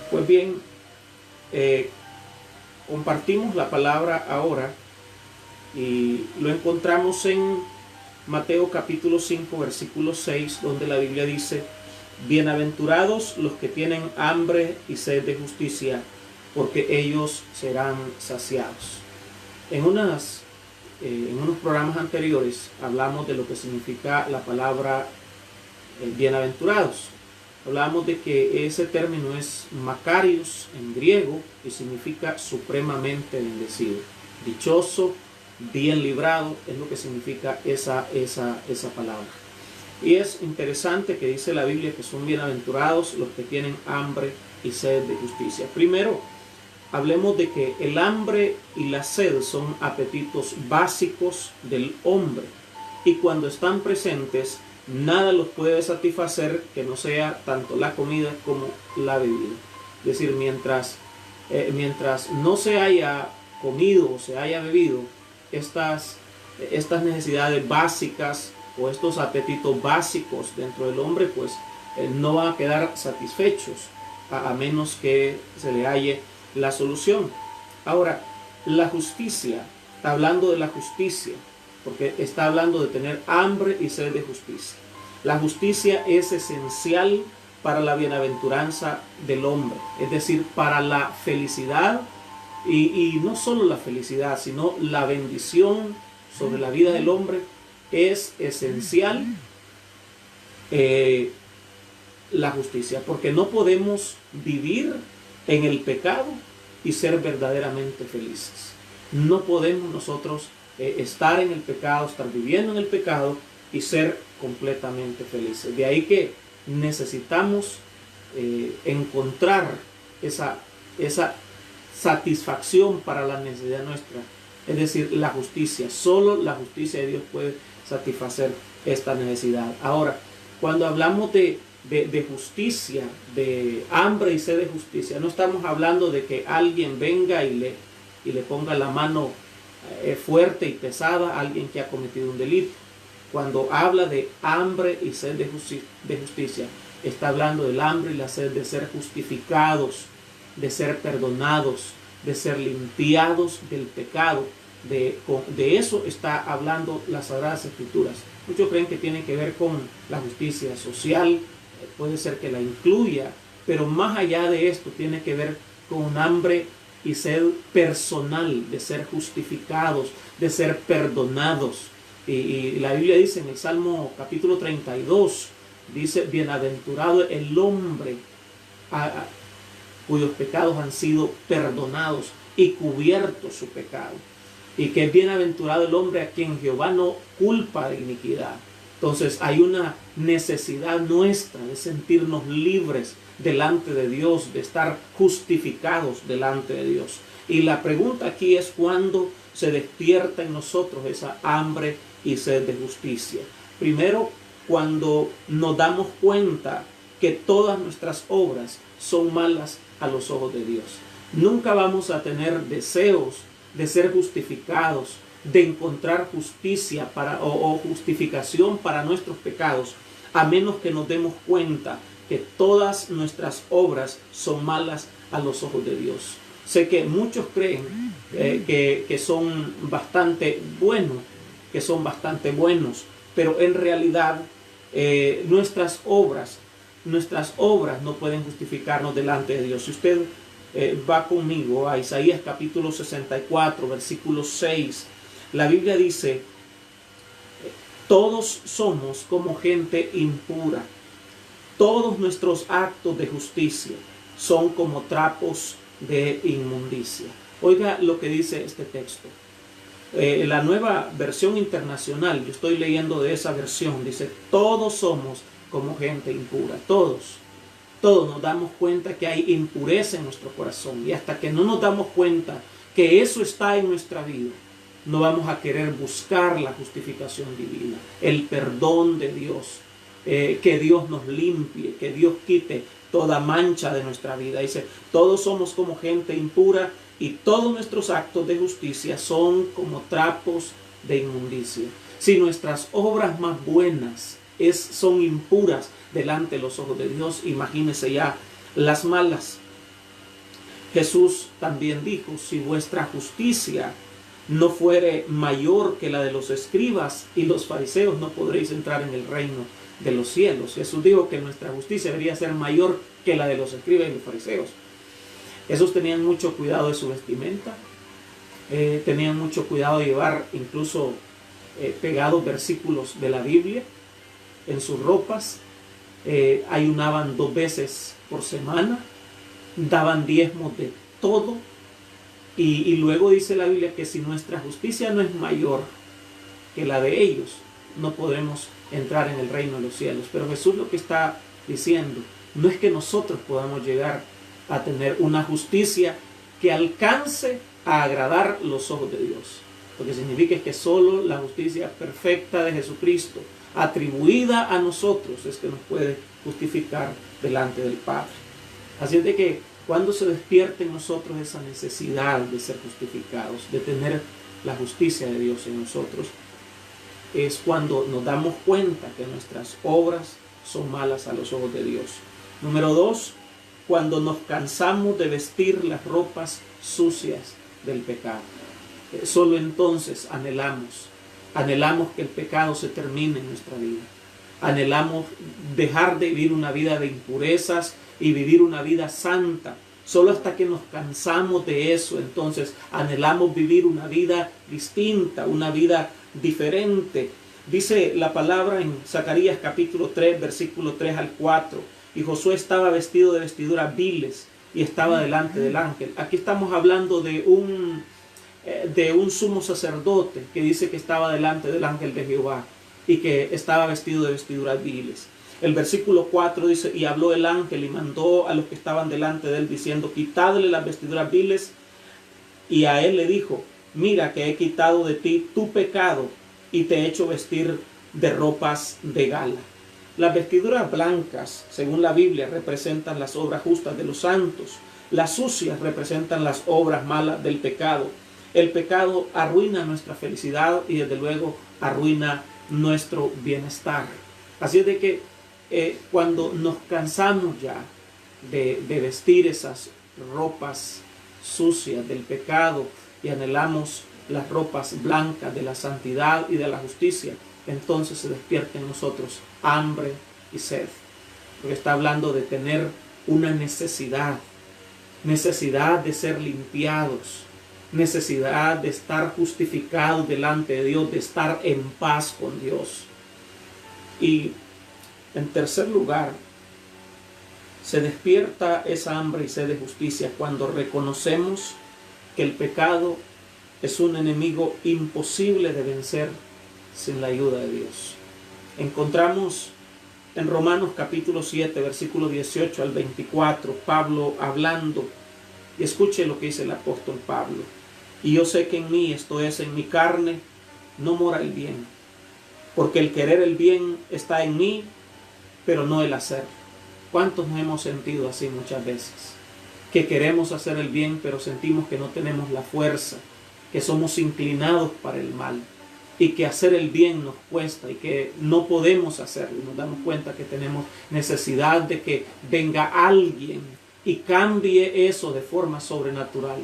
Pues bien, compartimos la palabra ahora y lo encontramos en Mateo capítulo 5, versículo 6, donde la Biblia dice: bienaventurados los que tienen hambre y sed de justicia, porque ellos serán saciados. En unos programas anteriores hablamos de lo que significa la palabra bienaventurados. Hablamos de que ese término es makarios en griego y significa supremamente bendecido. Dichoso, bien librado, es lo que significa esa palabra. Y es interesante que dice la Biblia que son bienaventurados los que tienen hambre y sed de justicia. Primero, hablemos de que el hambre y la sed son apetitos básicos del hombre. Y cuando están presentes, nada los puede satisfacer que no sea tanto la comida como la bebida. Es decir, mientras no se haya comido o se haya bebido estas necesidades básicas o estos apetitos básicos dentro del hombre, pues no van a quedar satisfechos a menos que se le halle la solución. Ahora, la justicia, está hablando de la justicia, porque está hablando de tener hambre y sed de justicia. La justicia es esencial para la bienaventuranza del hombre, es decir, para la felicidad y no solo la felicidad, sino la bendición sobre la vida del hombre. Es esencial la justicia, porque no podemos vivir en el pecado y ser verdaderamente felices. No podemos nosotros estar en el pecado, estar viviendo en el pecado y ser completamente felices. De ahí que necesitamos encontrar esa satisfacción para la necesidad nuestra, es decir, la justicia. Solo la justicia de Dios puede satisfacer esta necesidad. Ahora, cuando hablamos de justicia, de hambre y sed de justicia, no estamos hablando de que alguien venga y le ponga la mano fuerte y pesada a alguien que ha cometido un delito. Cuando habla de hambre y sed de justicia, está hablando del hambre y la sed de ser justificados, de ser perdonados, de ser limpiados del pecado. De eso está hablando las Sagradas Escrituras. Muchos creen que tiene que ver con la justicia social, puede ser que la incluya, pero más allá de esto tiene que ver con un hambre y sed personal, de ser justificados, de ser perdonados. Y la Biblia dice en el Salmo capítulo 32, dice: bienaventurado el hombre cuyos pecados han sido perdonados y cubierto su pecado. Y que es bienaventurado el hombre a quien Jehová no culpa de iniquidad. Entonces hay una necesidad nuestra de sentirnos libres delante de Dios, de estar justificados delante de Dios. Y la pregunta aquí es: ¿cuándo se despierta en nosotros esa hambre y sed de justicia? Primero, cuando nos damos cuenta que todas nuestras obras son malas a los ojos de Dios. Nunca vamos a tener deseos de ser justificados, de encontrar justicia o justificación para nuestros pecados, a menos que nos demos cuenta que todas nuestras obras son malas a los ojos de Dios. Sé que muchos creen que son bastante buenos, pero en realidad nuestras obras no pueden justificarnos delante de Dios. Si usted va conmigo a Isaías capítulo 64, versículo 6, la Biblia dice: todos somos como gente impura, todos nuestros actos de justicia son como trapos de inmundicia. Oiga lo que dice este texto. La Nueva Versión Internacional, yo estoy leyendo de esa versión, dice: todos somos como gente impura. Todos nos damos cuenta que hay impureza en nuestro corazón, y hasta que no nos damos cuenta que eso está en nuestra vida, no vamos a querer buscar la justificación divina, el perdón de Dios, que Dios nos limpie, que Dios quite toda mancha de nuestra vida. Dice: todos somos como gente impura y todos nuestros actos de justicia son como trapos de inmundicia. Si nuestras obras más buenas son impuras delante de los ojos de Dios, imagínese ya las malas. Jesús también dijo, si vuestra justicia no fuere mayor que la de los escribas y los fariseos, no podréis entrar en el reino de los cielos. Jesús dijo que nuestra justicia debería ser mayor que la de los escribas y los fariseos. Esos tenían mucho cuidado de su vestimenta, tenían mucho cuidado de llevar incluso pegados versículos de la Biblia en sus ropas, ayunaban 2 veces por semana, daban diezmos de todo, y luego dice la Biblia que si nuestra justicia no es mayor que la de ellos, no podemos entrar en el reino de los cielos. Pero Jesús lo que está diciendo no es que nosotros podamos llegar a tener una justicia que alcance a agradar los ojos de Dios, lo que significa que solo la justicia perfecta de Jesucristo atribuida a nosotros es que nos puede justificar delante del Padre. Así es de que cuando se despierte en nosotros esa necesidad de ser justificados, de tener la justicia de Dios en nosotros, es cuando nos damos cuenta que nuestras obras son malas a los ojos de Dios. Número 2, cuando nos cansamos de vestir las ropas sucias del pecado. Solo entonces anhelamos que el pecado se termine en nuestra vida. Anhelamos dejar de vivir una vida de impurezas y vivir una vida santa. Solo hasta que nos cansamos de eso, entonces anhelamos vivir una vida distinta, una vida diferente. Dice la palabra en Zacarías capítulo 3, versículo 3 al 4, y Josué estaba vestido de vestiduras viles y estaba delante del ángel. Aquí estamos hablando de un sumo sacerdote que dice que estaba delante del ángel de Jehová y que estaba vestido de vestiduras viles. El versículo 4 dice, y habló el ángel y mandó a los que estaban delante de él diciendo, quitadle las vestiduras viles, y a él le dijo, mira que he quitado de ti tu pecado y te he hecho vestir de ropas de gala. Las vestiduras blancas, según la Biblia, representan las obras justas de los santos. Las sucias representan las obras malas del pecado. El pecado arruina nuestra felicidad y desde luego arruina nuestro bienestar. Así es de que cuando nos cansamos ya de vestir esas ropas sucias del pecado y anhelamos las ropas blancas de la santidad y de la justicia, entonces se despierta en nosotros hambre y sed. Porque está hablando de tener una necesidad de ser limpiados, necesidad de estar justificados delante de Dios, de estar en paz con Dios. Y en tercer lugar, se despierta esa hambre y sed de justicia cuando reconocemos que el pecado es un enemigo imposible de vencer sin la ayuda de Dios. Encontramos en Romanos capítulo 7, versículo 18 al 24, Pablo hablando, y escuche lo que dice el apóstol Pablo. Y yo sé que en mí, esto es, en mi carne, no mora el bien, porque el querer el bien está en mí, pero no el hacer. ¿Cuántos nos hemos sentido así muchas veces? Que queremos hacer el bien, pero sentimos que no tenemos la fuerza, que somos inclinados para el mal, y que hacer el bien nos cuesta, y que no podemos hacerlo. Nos damos cuenta que tenemos necesidad de que venga alguien y cambie eso de forma sobrenatural,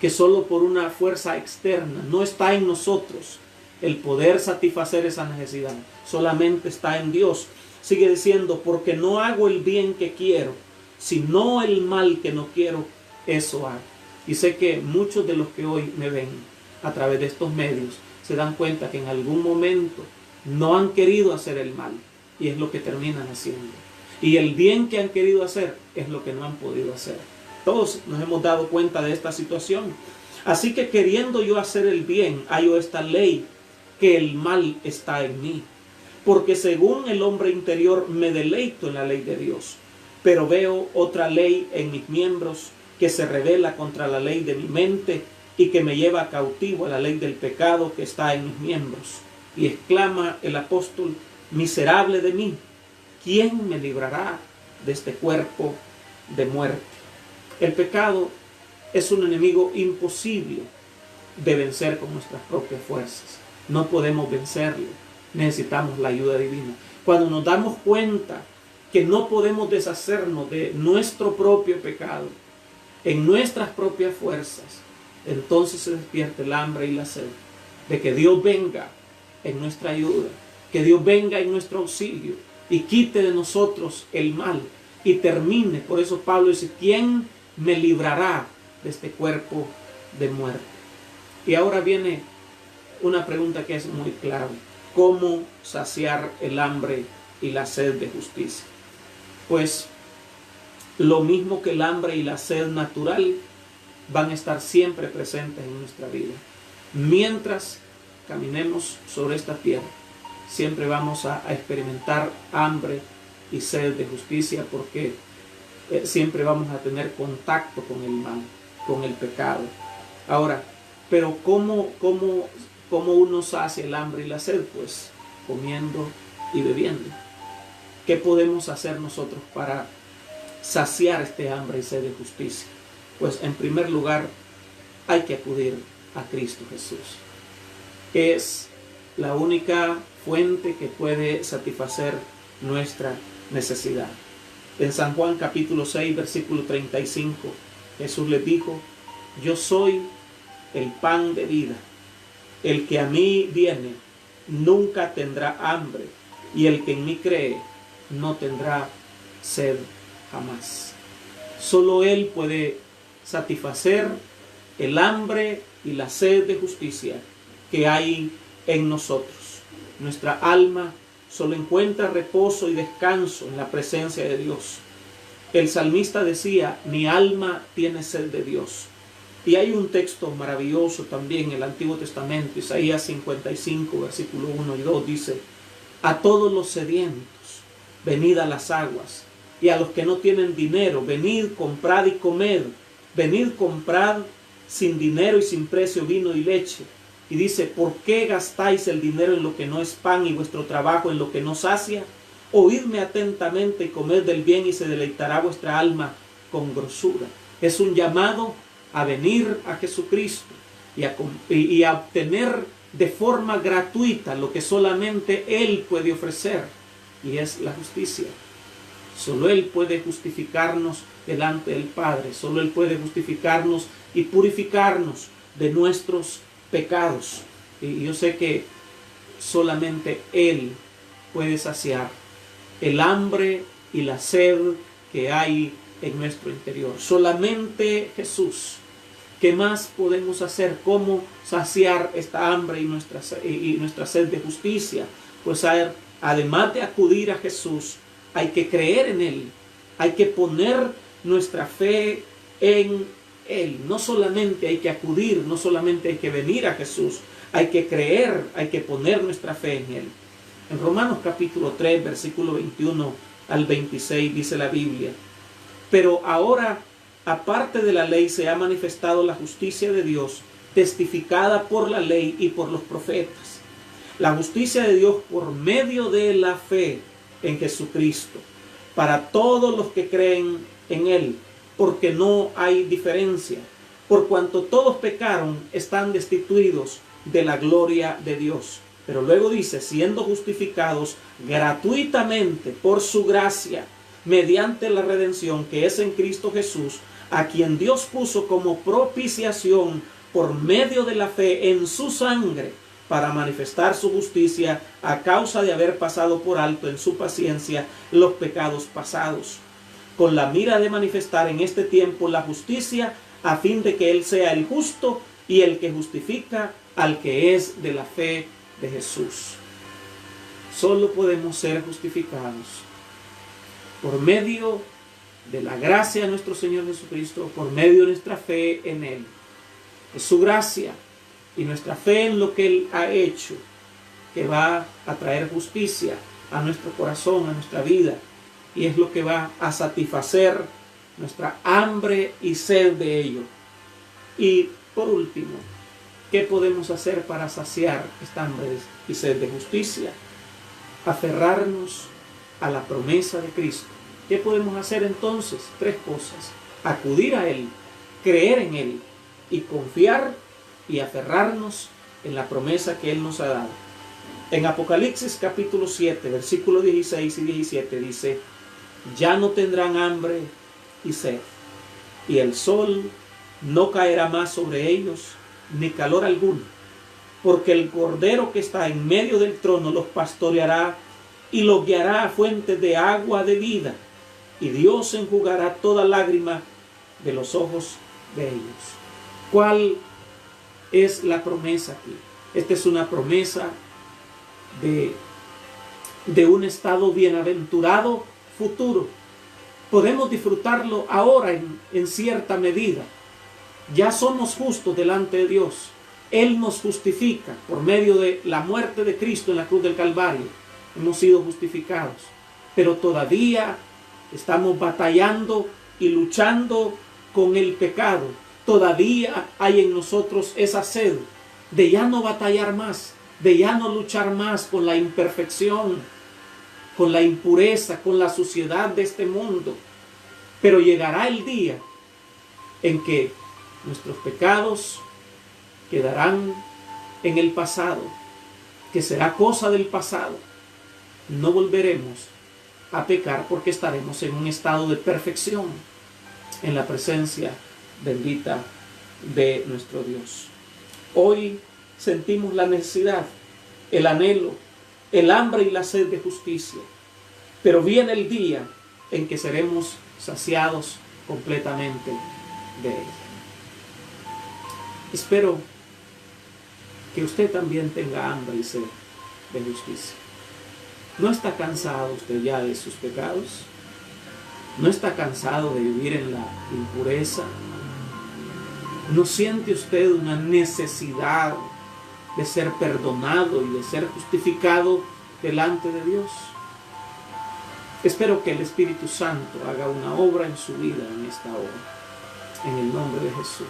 que solo por una fuerza externa no está en nosotros el poder satisfacer esa necesidad, solamente está en Dios. Sigue diciendo, porque no hago el bien que quiero, sino el mal que no quiero, eso hago. Y sé que muchos de los que hoy me ven a través de estos medios se dan cuenta que en algún momento no han querido hacer el mal, y es lo que terminan haciendo. Y el bien que han querido hacer es lo que no han podido hacer. Todos nos hemos dado cuenta de esta situación. Así que queriendo yo hacer el bien, hallo esta ley, que el mal está en mí. Porque según el hombre interior me deleito en la ley de Dios, pero veo otra ley en mis miembros que se rebela contra la ley de mi mente y que me lleva cautivo a la ley del pecado que está en mis miembros. Y exclama el apóstol, miserable de mí, ¿quién me librará de este cuerpo de muerte? El pecado es un enemigo imposible de vencer con nuestras propias fuerzas. No podemos vencerlo. Necesitamos la ayuda divina. Cuando nos damos cuenta que no podemos deshacernos de nuestro propio pecado, en nuestras propias fuerzas, entonces se despierte el hambre y la sed de que Dios venga en nuestra ayuda, que Dios venga en nuestro auxilio y quite de nosotros el mal y termine. Por eso Pablo dice: ¿quién me librará de este cuerpo de muerte? Y ahora viene una pregunta que es muy clave: ¿cómo saciar el hambre y la sed de justicia? Pues lo mismo que el hambre y la sed natural van a estar siempre presentes en nuestra vida. Mientras caminemos sobre esta tierra, siempre vamos a experimentar hambre y sed de justicia, porque siempre vamos a tener contacto con el mal, con el pecado. Ahora, pero ¿cómo uno sacia el hambre y la sed? Pues comiendo y bebiendo. ¿Qué podemos hacer nosotros para saciar este hambre y sed de justicia? Pues en primer lugar hay que acudir a Cristo Jesús. Es la única fuente que puede satisfacer nuestra necesidad. En San Juan capítulo 6 versículo 35, Jesús les dijo: yo soy el pan de vida. El que a mí viene nunca tendrá hambre, y el que en mí cree no tendrá sed jamás. Solo Él puede satisfacer el hambre y la sed de justicia que hay en nosotros. Nuestra alma solo encuentra reposo y descanso en la presencia de Dios. El salmista decía: mi alma tiene sed de Dios. Y hay un texto maravilloso también en el Antiguo Testamento, Isaías 55, versículo 1 y 2, dice: a todos los sedientos, venid a las aguas, y a los que no tienen dinero, venid, comprad y comed. Venid, comprad sin dinero y sin precio vino y leche. Y dice: ¿por qué gastáis el dinero en lo que no es pan y vuestro trabajo en lo que no sacia? Oídme atentamente y comed del bien, y se deleitará vuestra alma con grosura. Es un llamado a venir a Jesucristo y a obtener de forma gratuita lo que solamente Él puede ofrecer, y es la justicia. Solo Él puede justificarnos delante del Padre. Solo Él puede justificarnos y purificarnos de nuestros pecados. Y yo sé que solamente Él puede saciar el hambre y la sed que hay en nuestro interior. Solamente Jesús. ¿Qué más podemos hacer? ¿Cómo saciar esta hambre y nuestra sed de justicia? Pues además de acudir a Jesús, hay que creer en Él. Hay que poner nuestra fe en Él. No solamente hay que acudir, no solamente hay que venir a Jesús, hay que creer, hay que poner nuestra fe en Él. En Romanos capítulo 3, versículo 21 al 26 dice la Biblia: pero ahora, aparte de la ley, se ha manifestado la justicia de Dios, testificada por la ley y por los profetas. La justicia de Dios por medio de la fe en Jesucristo, para todos los que creen en Él, porque no hay diferencia. Por cuanto todos pecaron, están destituidos de la gloria de Dios. Pero luego dice: siendo justificados gratuitamente por su gracia, mediante la redención que es en Cristo Jesús, a quien Dios puso como propiciación por medio de la fe en su sangre, para manifestar su justicia a causa de haber pasado por alto en su paciencia los pecados pasados, con la mira de manifestar en este tiempo la justicia, a fin de que Él sea el justo y el que justifica al que es de la fe de Jesús. Solo podemos ser justificados por medio de la gracia de nuestro Señor Jesucristo, por medio de nuestra fe en Él. Es su gracia y nuestra fe en lo que Él ha hecho que va a traer justicia a nuestro corazón, a nuestra vida, y es lo que va a satisfacer nuestra hambre y sed de ello. Y por último, ¿qué podemos hacer para saciar esta hambre y sed de justicia? Aferrarnos a la promesa de Cristo. ¿Qué podemos hacer entonces? 3 cosas: acudir a Él, creer en Él y confiar y aferrarnos en la promesa que Él nos ha dado. En Apocalipsis capítulo 7, versículos 16 y 17 dice: ya no tendrán hambre y sed, y el sol no caerá más sobre ellos, ni calor alguno, porque el Cordero que está en medio del trono los pastoreará y los guiará a fuentes de agua de vida, y Dios enjugará toda lágrima de los ojos de ellos. ¿Cuál es la promesa aquí? Esta es una promesa de un estado bienaventurado futuro. Podemos disfrutarlo ahora en cierta medida. Ya somos justos delante de Dios. Él nos justifica por medio de la muerte de Cristo en la cruz del Calvario. Hemos sido justificados. Pero todavía estamos batallando y luchando con el pecado. Todavía hay en nosotros esa sed de ya no batallar más, de ya no luchar más con la imperfección, con la impureza, con la suciedad de este mundo. Pero llegará el día en que nuestros pecados quedarán en el pasado, que será cosa del pasado. No volveremos a pecar porque estaremos en un estado de perfección en la presencia bendita de nuestro Dios. Hoy sentimos la necesidad, el anhelo, el hambre y la sed de justicia, pero viene el día en que seremos saciados completamente de ella. Espero que usted también tenga hambre y sed de justicia. ¿No está cansado usted ya de sus pecados? ¿No está cansado de vivir en la impureza? ¿No siente usted una necesidad de ser perdonado y de ser justificado delante de Dios? Espero que el Espíritu Santo haga una obra en su vida en esta hora. En el nombre de Jesús.